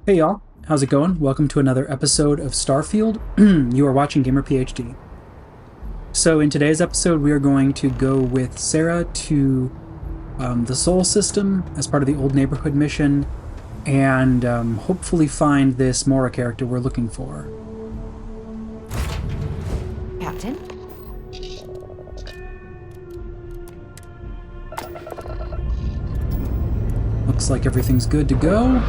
Hey y'all, how's it going? Welcome to another episode of Starfield. You are watching Gamer PhD. So in today's episode, we are going to go with Sarah to the Sol system as part of the Old Neighborhood mission, and hopefully find this Mora character we're looking for. Captain? Looks like everything's good to go.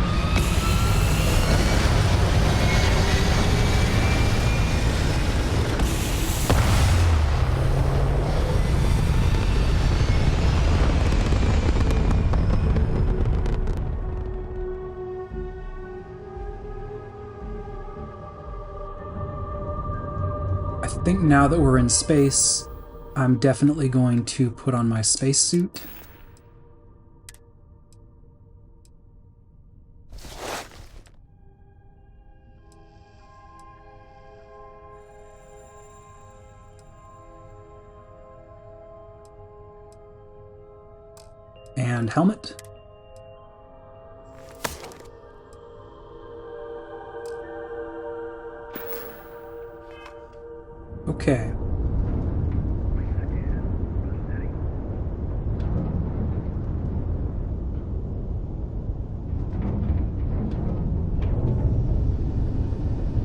I think now that we're in space, I'm definitely going to put on my spacesuit. And helmet. Okay.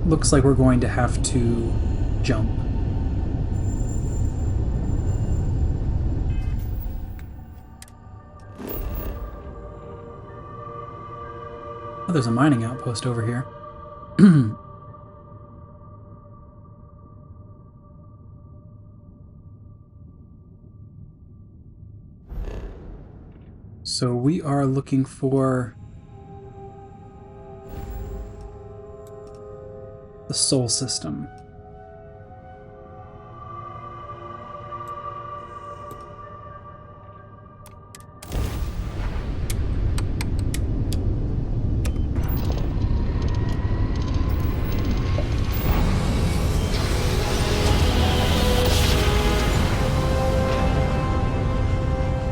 Looks like we're going to have to jump. Oh, there's a mining outpost over here. So we are looking for the Sol system.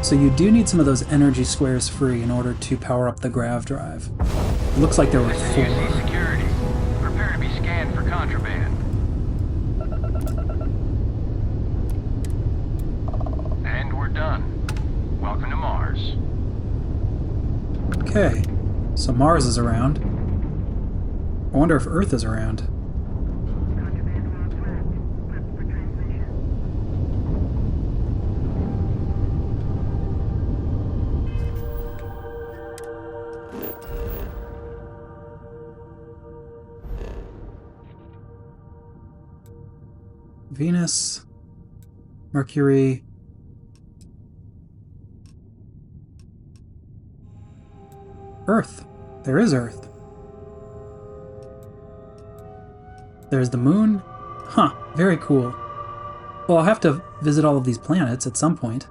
So you do need some of those energy squares free in order to power up the grav drive. It looks like there were four. Security. Prepare to be scanned for contraband. And we're done. Welcome to Mars. Okay, so Mars is around. I wonder if Earth is around. Venus, Mercury, Earth. There is Earth. There's the moon. Huh, very cool. Well, I'll have to visit all of these planets at some point.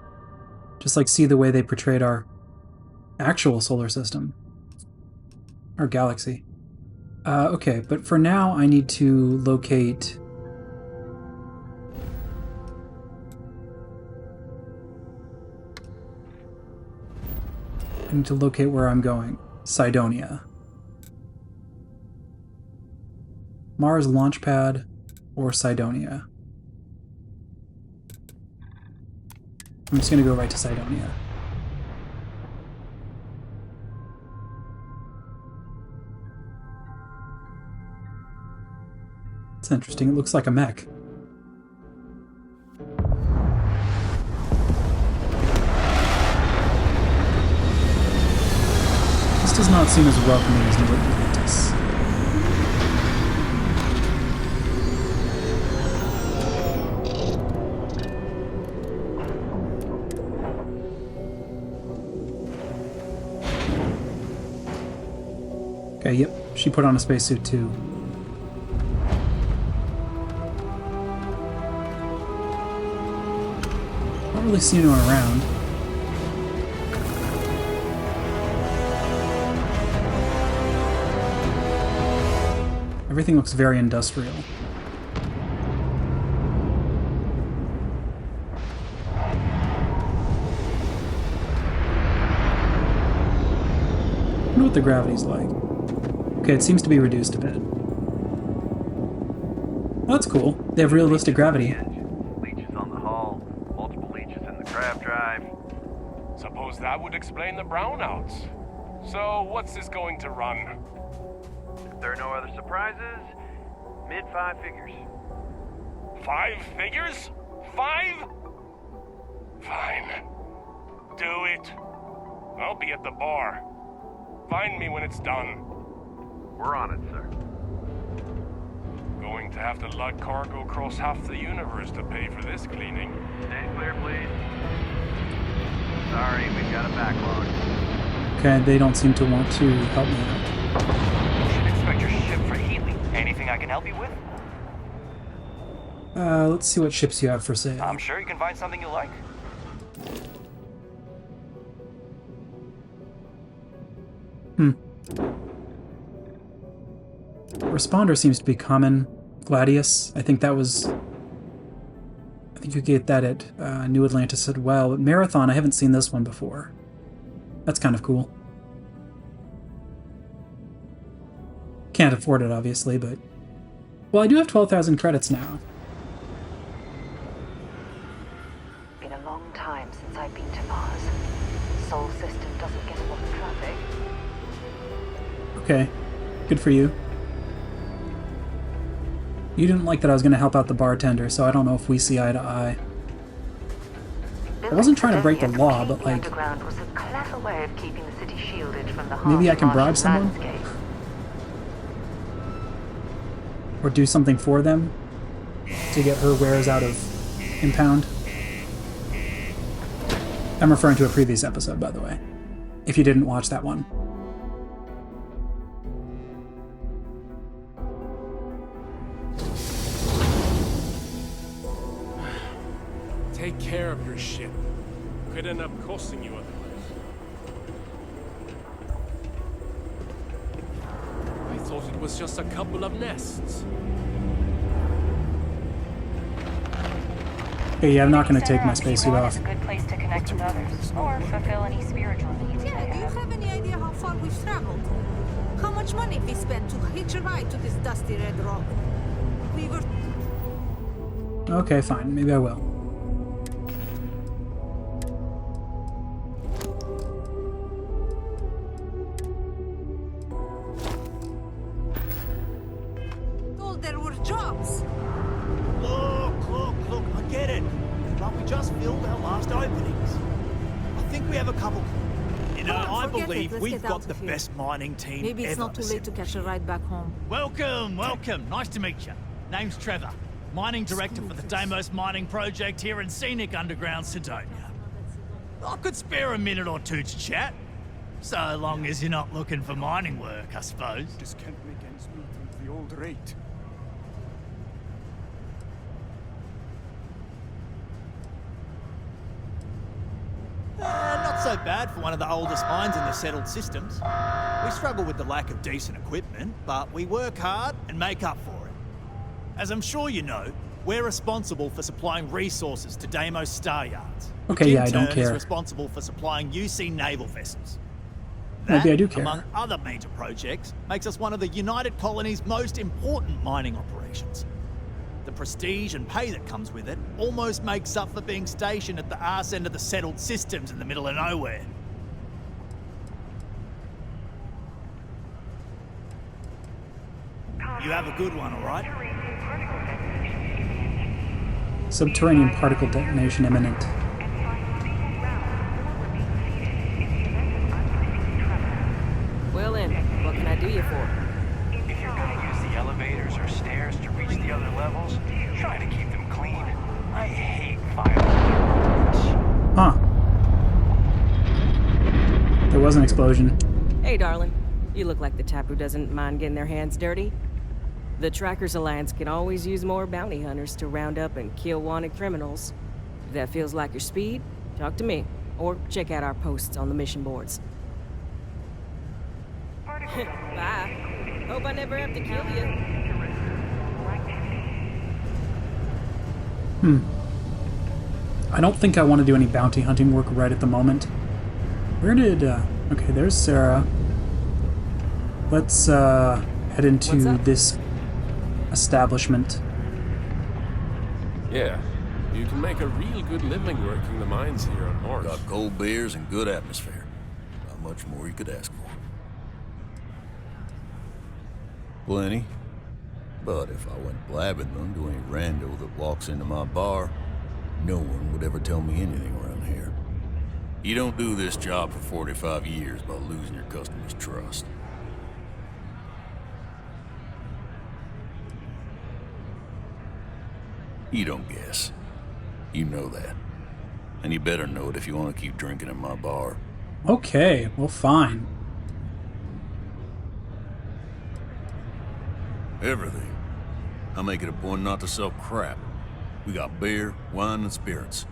Just like see the way they portrayed our actual solar system. Our galaxy. Okay, but for now I need to locate... I need to locate where I'm going. Cydonia. Mars Launchpad or Cydonia. I'm just going to go right to Cydonia. It's interesting. It looks like a mech. This does not seem as welcoming as New Atlantis. Okay, yep, she put on a spacesuit too. Don't really see anyone around. Everything looks very industrial. I wonder what the gravity's like. Okay, it seems to be reduced a bit. Oh, that's cool. They have realistic gravity. Leeches on the hull, multiple leeches in the crab drive. Suppose that would explain the brownouts. So, what's this going to run? If there are no other surprises, mid 5 figures. 5 figures? 5? Fine. Do it. I'll be at the bar. Find me when it's done. We're on it, sir. Going to have to lug cargo across half the universe to pay for this cleaning. Stay clear, please. Sorry, we've got a backlog. Okay, they don't seem to want to help me out. You should expect your ship for healing. Anything I can help you with? Let's see what ships you have for sale. I'm sure you can find something you like. Responder seems to be common. Gladius, I think you get that at New Atlantis as well. But Marathon, I haven't seen this one before. That's kind of cool. Can't afford it, obviously, but... Well, I do have 12,000 credits now. Been a long time since I've been to Mars. Sol system doesn't get a lot of traffic. Okay, good for you. You didn't like that I was going to help out the bartender, so I don't know if we see eye to eye. I wasn't trying to break the law, but like... Underground was a clever way of keeping the city shielded from the Maybe I can bribe harsh someone? landscape. Or do something for them to get her wares out of impound. I'm referring to a previous episode, by the way, if you didn't watch that one. Take care of your ship. Could end up costing you otherwise. I thought it was just a couple of nests. Hey, yeah, I'm not going to take my spacesuit off. It's a good place to connect with others, or fulfill any spiritual needs. Yeah, do you have any idea how far we've traveled? How much money we spent to hitch a ride to this dusty red rock? We were... Okay, fine. Maybe I will. told there were jobs. Look, I get it. But we just filled our last openings. I think we have a couple. You know, I Forget it. believe Let's we've get got out the of here. best mining team Maybe it's ever not too late to catch a ride back home. Welcome. Nice to meet you. Name's Trevor, mining director for the Deimos mining project here in scenic underground Sidonia. I could spare a minute or two to chat. So long as you're not looking for mining work, I suppose. This can't make ends meet with the old rate. Not so bad for one of the oldest mines in the settled systems. We struggle with the lack of decent equipment, but we work hard and make up for it. As I'm sure you know, we're responsible for supplying resources to Deimos Star Yards. Okay, which yeah, I in don't turn care. is responsible for supplying UC naval vessels. Maybe That, I do care. among other major projects, makes us one of the United Colony's most important mining operations. The prestige and pay that comes with it almost makes up for being stationed at the arse end of the settled systems in the middle of nowhere. You have a good one, all right? Subterranean particle detonation imminent. Well then, what can I do you for? If you're gonna use the elevators or stairs to reach the other levels, try to keep them clean. I hate violating Huh. There was an explosion. Hey, darling. You look like the type who doesn't mind getting their hands dirty. The Trackers Alliance can always use more bounty hunters to round up and kill wanted criminals. If that feels like your speed, talk to me. Or check out our posts on the mission boards. Bye. Hope I never have to kill you. I don't think I want to do any bounty hunting work right at the moment. Where did, okay, there's Sarah. let's head What's into up? this establishment. Yeah, you can make a real good living working the mines here on Mars. Got cold beers and good atmosphere. Not much more you could ask for. Plenty. But if I went blabbing them to any rando that walks into my bar, no one would ever tell me anything around here. You don't do this job for 45 years by losing your customers' trust. You don't guess. You know that. And you better know it if you want to keep drinking in my bar. Okay, well, fine. Everything. I make it a point not to sell crap. We got beer, wine, and spirits.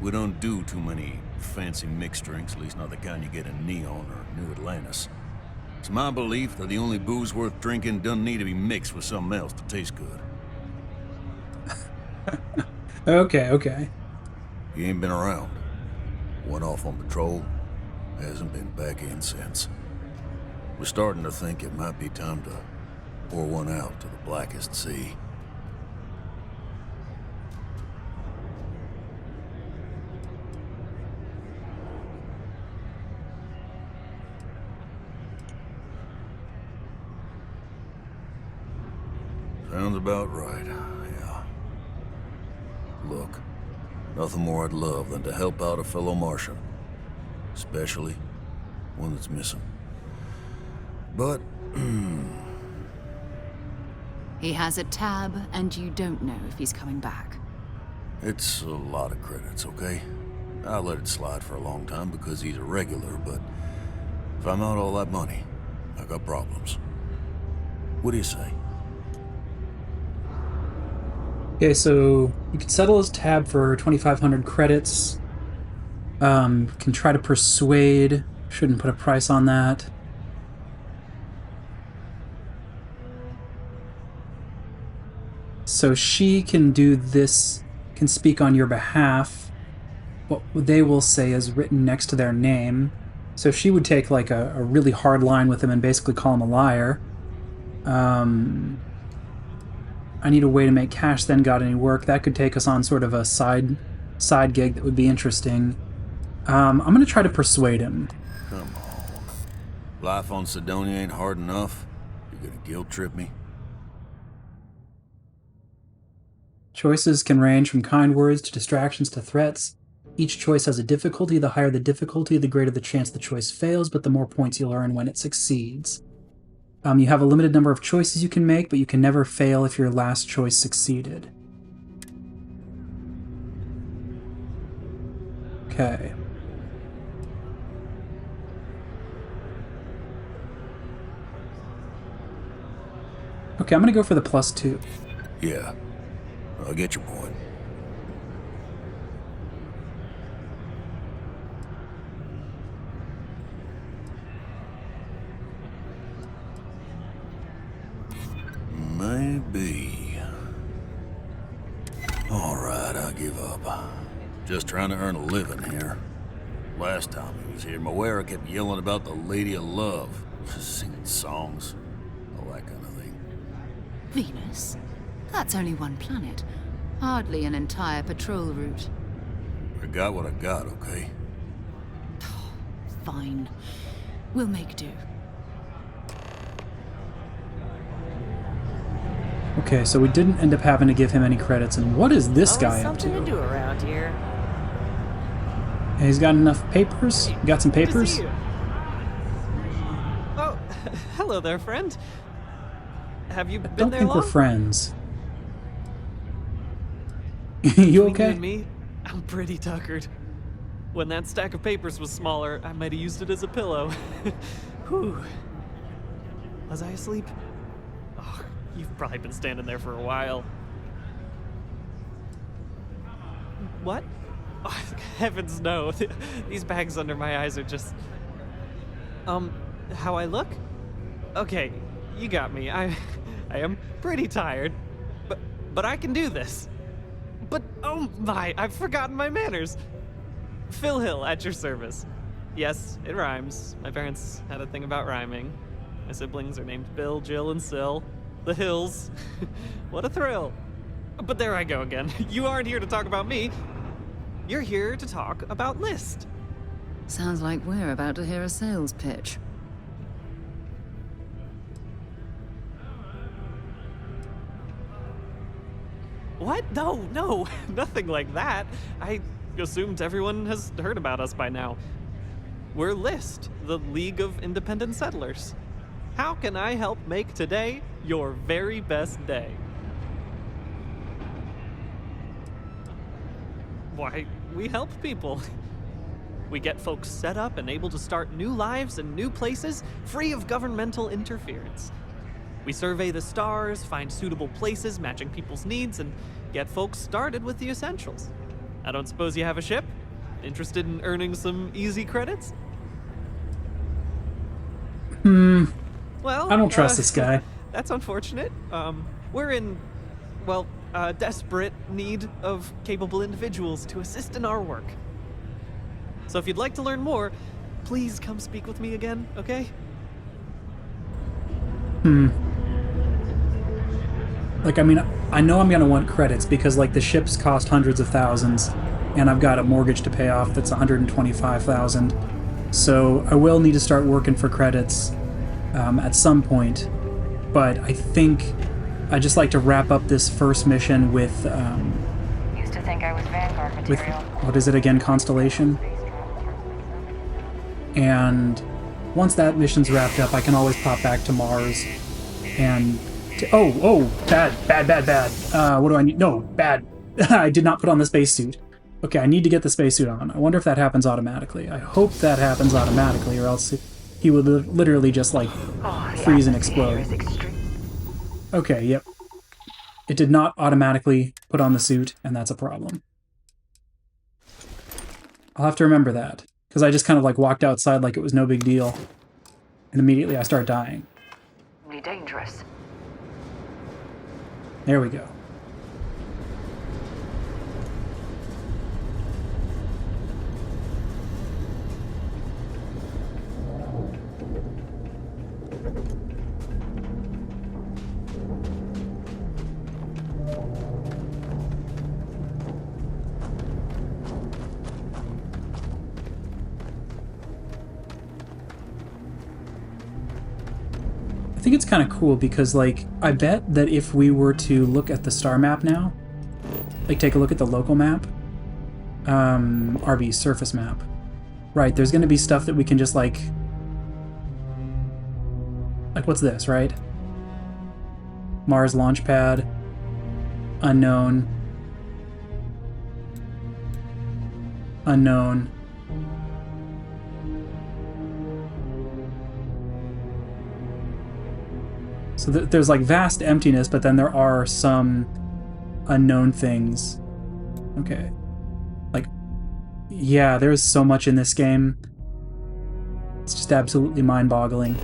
We don't do too many fancy mixed drinks, at least not the kind you get in Neon or New Atlantis. It's my belief that the only booze worth drinking doesn't need to be mixed with something else to taste good. Okay. He ain't been around. Went off on patrol. Hasn't been back in since. We're starting to think it might be time to pour one out to the blackest sea. Sounds about right, yeah. Look, nothing more I'd love than to help out a fellow Martian. Especially one that's missing. But, He has a tab, and you don't know if he's coming back. it's a lot of credits, okay? I let it slide for a long time because he's a regular, but if I'm out all that money, I got problems. What do you say? Okay, so you can settle his tab for 2,500 credits. Can try to persuade. Shouldn't put a price on that. So she can do this, can speak on your behalf. What they will say is written next to their name. So she would take like a really hard line with him and basically call him a liar. I need a way to make cash, then got any work. That could take us on sort of a side gig that would be interesting. I'm going to try to persuade him. Come on. Life on Sidonia ain't hard enough. You're gonna guilt trip me? Choices can range from kind words to distractions to threats. Each choice has a difficulty. The higher the difficulty, the greater the chance the choice fails, but the more points you'll earn when it succeeds. You have a limited number of choices you can make, but you can never fail if your last choice succeeded. Okay. Okay, I'm gonna go for the +2. Yeah. I get your point. Maybe. Alright, I give up. Just trying to earn a living here. Last time he was here, Moera kept yelling about the Lady of Love. Singing songs. All that kind of thing. Venus? That's only one planet. Hardly an entire patrol route. I got what I got, okay? Fine. We'll make do. Okay, so we didn't end up having to give him any credits. And what is this guy up something to to? do around here. He's got enough papers? Got some Good to papers? see you. Oh, hello there, friend. Have you been Don't there think long? we're friends. You Between you okay? and me, I'm pretty tuckered. When that stack of papers was smaller, I might have used it as a pillow. Whew. Was I asleep? Oh, you've probably been standing there for a while. What? Oh, heavens no. These bags under my eyes are just... how I look? Okay, you got me. I am pretty tired. But I can do this. But, oh my, I've forgotten my manners. Phil Hill, at your service. Yes, it rhymes. My parents had a thing about rhyming. My siblings are named Bill, Jill, and Sil. The Hills. What a thrill. But there I go again. You aren't here to talk about me. You're here to talk about List. Sounds like we're about to hear a sales pitch. What? No, nothing like that. I assumed everyone has heard about us by now. We're List, the League of Independent Settlers. How can I help make today your very best day? Why, we help people. We get folks set up and able to start new lives in new places, free of governmental interference. We survey the stars, find suitable places matching people's needs, and get folks started with the essentials. I don't suppose you have a ship? Interested in earning some easy credits? Well, I don't trust this guy. That's unfortunate. We're in, well, desperate need of capable individuals to assist in our work. So if you'd like to learn more, please come speak with me again, okay? Like, I mean, I know I'm gonna want credits because, like, the ships cost hundreds of thousands, and I've got a mortgage to pay off that's $125,000. So I will need to start working for credits at some point. But I think I'd just like to wrap up this first mission with Used to think I was Vanguard material. what is it again? Constellation. And once that mission's wrapped up, I can always pop back to Mars and... bad. What do I need? No, bad. I did not put on the spacesuit. Okay, I need to get the spacesuit on. I wonder if that happens automatically. I hope that happens automatically, or else he would literally just, like, freeze and explode. Okay, yep. It did not automatically put on the suit, and that's a problem. I'll have to remember that, because I just kind of, like, walked outside like it was no big deal, and immediately I start dying. Dangerous. There we go. I think it's kind of cool because, like, I bet that if we were to look at the star map now, like take a look at the local map, RB surface map, right, there's going to be stuff that we can just, like what's this, right? Mars launch pad, unknown, unknown. So there's like vast emptiness, but then there are some unknown things. Okay. Like, yeah, there's so much in this game. It's just absolutely mind-boggling.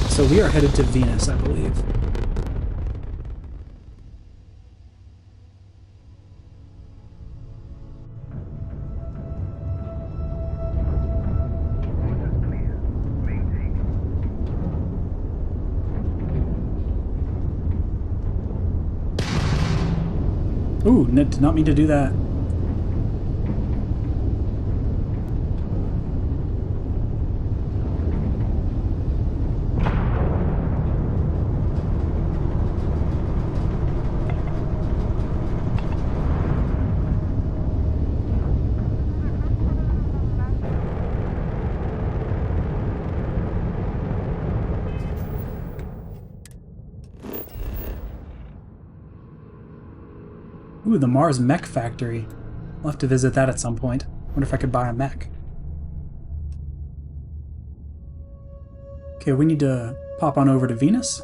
So we are headed to Venus, I believe. Ooh, did not mean to do that. Ooh, the Mars mech factory. I'll have to visit that at some point. Wonder if I could buy a mech. Okay, we need to pop on over to Venus.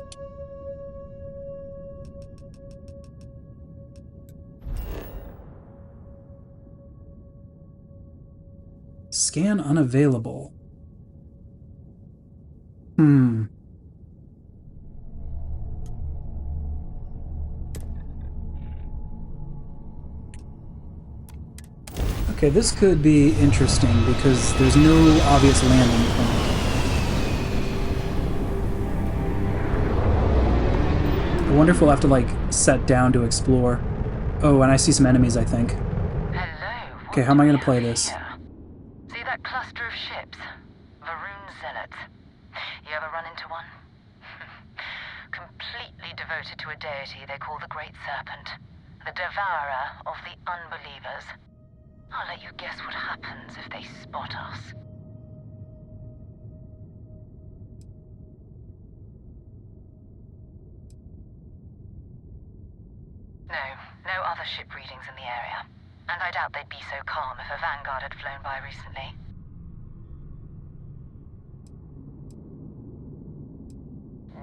Scan unavailable. Okay, this could be interesting because there's no obvious landing point. I wonder if we'll have to, like, set down to explore. Oh, and I see some enemies, I think. Hello. Okay, how am I gonna play this? See that cluster of ships? Varun Zealots. You ever run into one? Completely devoted to a deity they call the Great Serpent. The devourer of the unbelievers. I'll let you guess what happens if they spot us. No other ship readings in the area. And I doubt they'd be so calm if a Vanguard had flown by recently.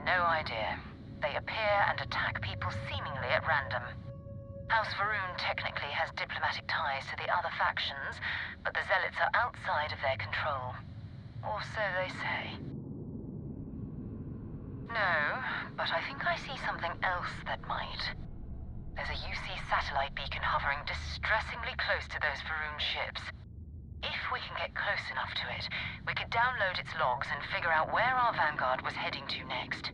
No idea. They appear and attack people seemingly at random. House Varun technically has diplomatic ties to the other factions, but the Zealots are outside of their control. Or so they say. No, but I think I see something else that might. There's a UC satellite beacon hovering distressingly close to those Varun ships. If we can get close enough to it, we could download its logs and figure out where our Vanguard was heading to next.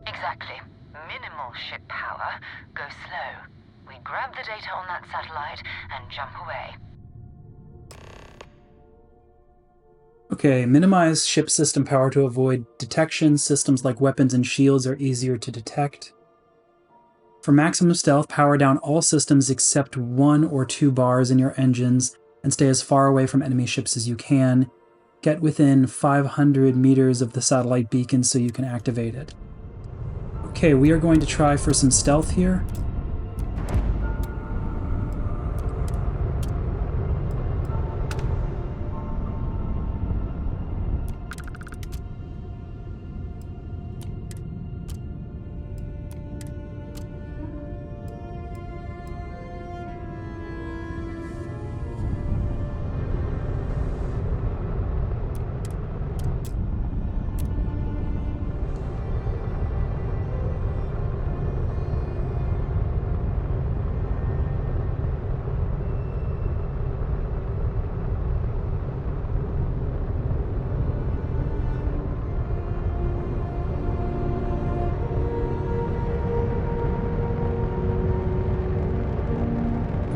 Exactly. Minimal ship power, go slow. We grab the data on that satellite and jump away. Okay, minimize ship system power to avoid detection. Systems like weapons and shields are easier to detect. For maximum stealth, power down all systems except 1 or 2 bars in your engines and stay as far away from enemy ships as you can. Get within 500 meters of the satellite beacon so you can activate it. Okay, we are going to try for some stealth here.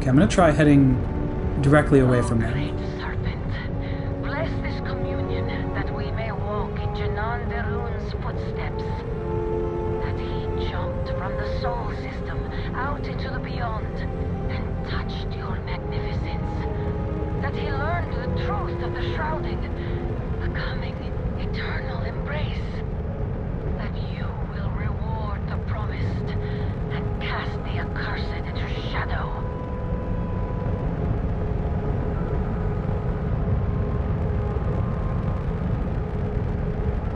Okay, I'm going to try heading directly away from them. Serpent, bless this communion that we may walk in Janan Verun's footsteps. That he jumped from the soul system out into the beyond and touched your magnificence. That he learned the truth of the shrouding, the coming eternal embrace. That you will reward the promised and cast the accursed into shadow.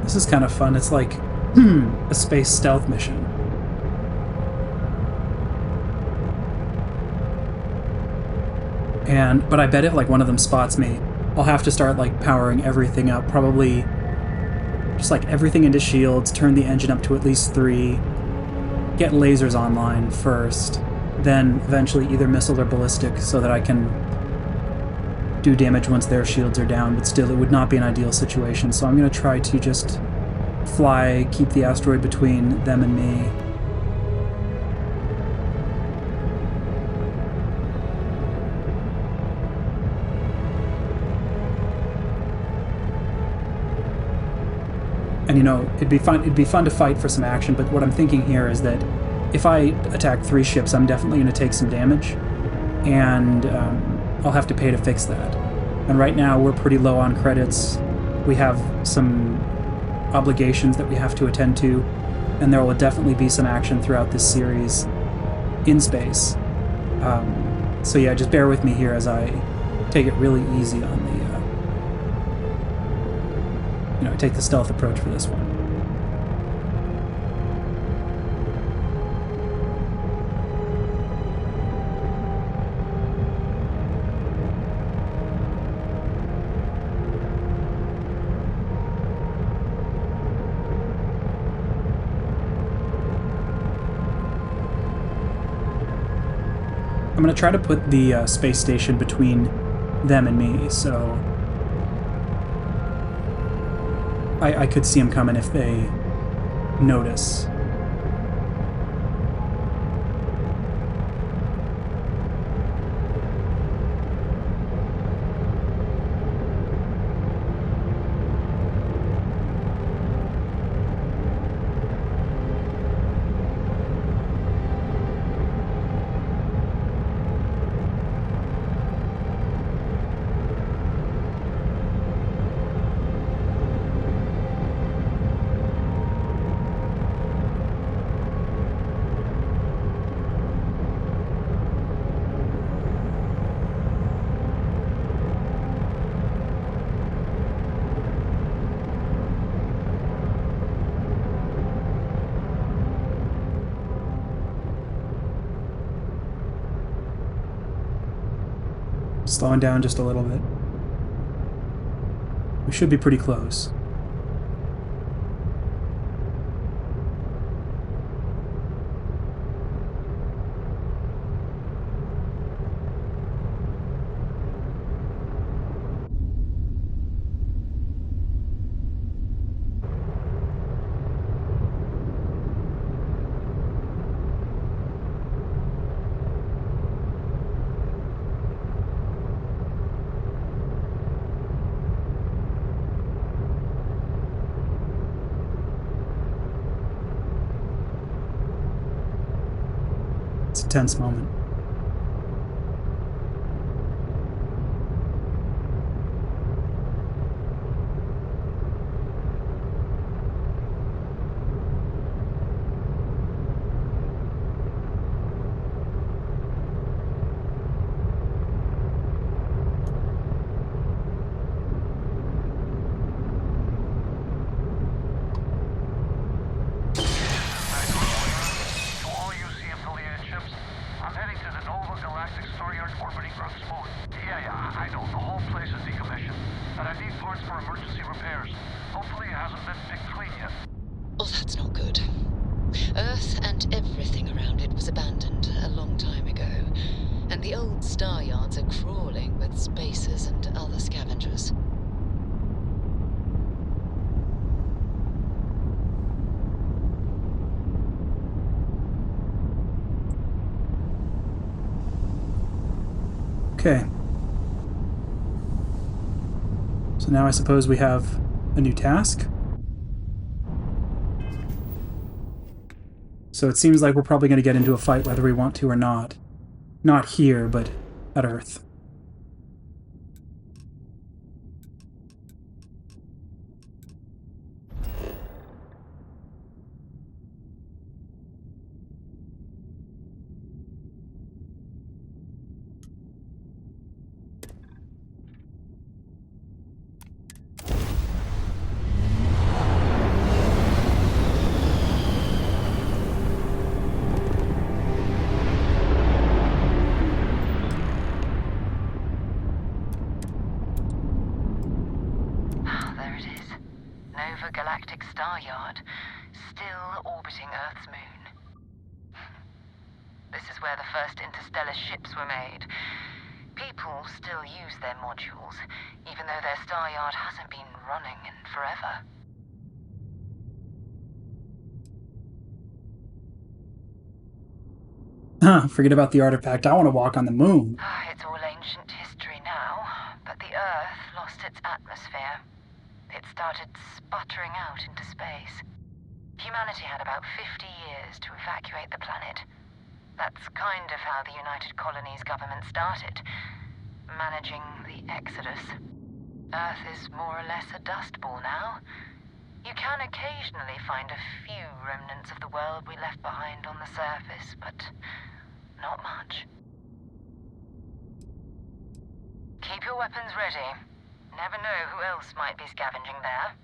This is kind of fun. It's like a space stealth mission. But I bet if like one of them spots me, I'll have to start like powering everything up. Probably just like everything into shields, turn the engine up to at least 3, get lasers online first, then eventually either missile or ballistic so that I can do damage once their shields are down, but still it would not be an ideal situation. So I'm going to try to just fly, keep the asteroid between them and me. And you know, it'd be fun to fight for some action, but what I'm thinking here is that if I attack 3 ships, I'm definitely going to take some damage, and I'll have to pay to fix that. And right now we're pretty low on credits. We have some obligations that we have to attend to, and there will definitely be some action throughout this series in space. So yeah, just bear with me here as I take it really easy on the, I take the stealth approach for this one. I'm going to try to put the space station between them and me, so I could see them coming if they notice. Slowing down just a little bit. We should be pretty close. It's a tense moment. Oh, that's not good. Earth and everything around it was abandoned a long time ago, and the old star yards are crawling with spacers and other scavengers. Okay. So now I suppose we have a new task. So it seems like we're probably going to get into a fight whether we want to or not. Not here, but at Earth. Galactic star yard, still orbiting Earth's moon. This is where the first interstellar ships were made. People still use their modules, even though their star yard hasn't been running in forever. Forget about the artifact. I want to walk on the moon. It's all ancient history now, but the Earth lost its atmosphere. It started sputtering out into space. Humanity had about 50 years to evacuate the planet. That's kind of how the United Colonies government started, managing the exodus. Earth is more or less a dust ball now. You can occasionally find a few remnants of the world we left behind on the surface, but not much. Keep your weapons ready. Never know who else might be scavenging there.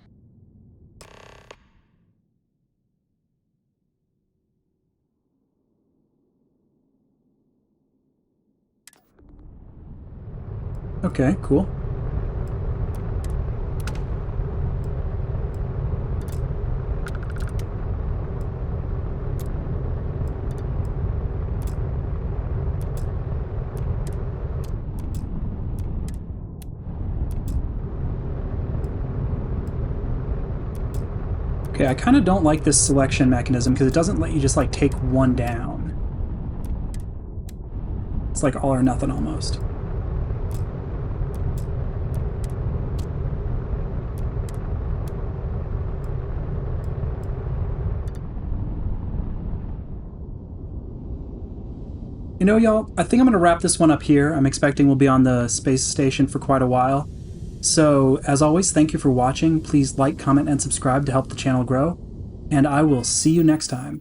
Okay, cool. Okay, I kind of don't like this selection mechanism because it doesn't let you just like take one down. It's like all or nothing almost. You know, y'all, I think I'm going to wrap this one up here. I'm expecting we'll be on the space station for quite a while. So, as always, thank you for watching. Please like, comment, and subscribe to help the channel grow. And I will see you next time.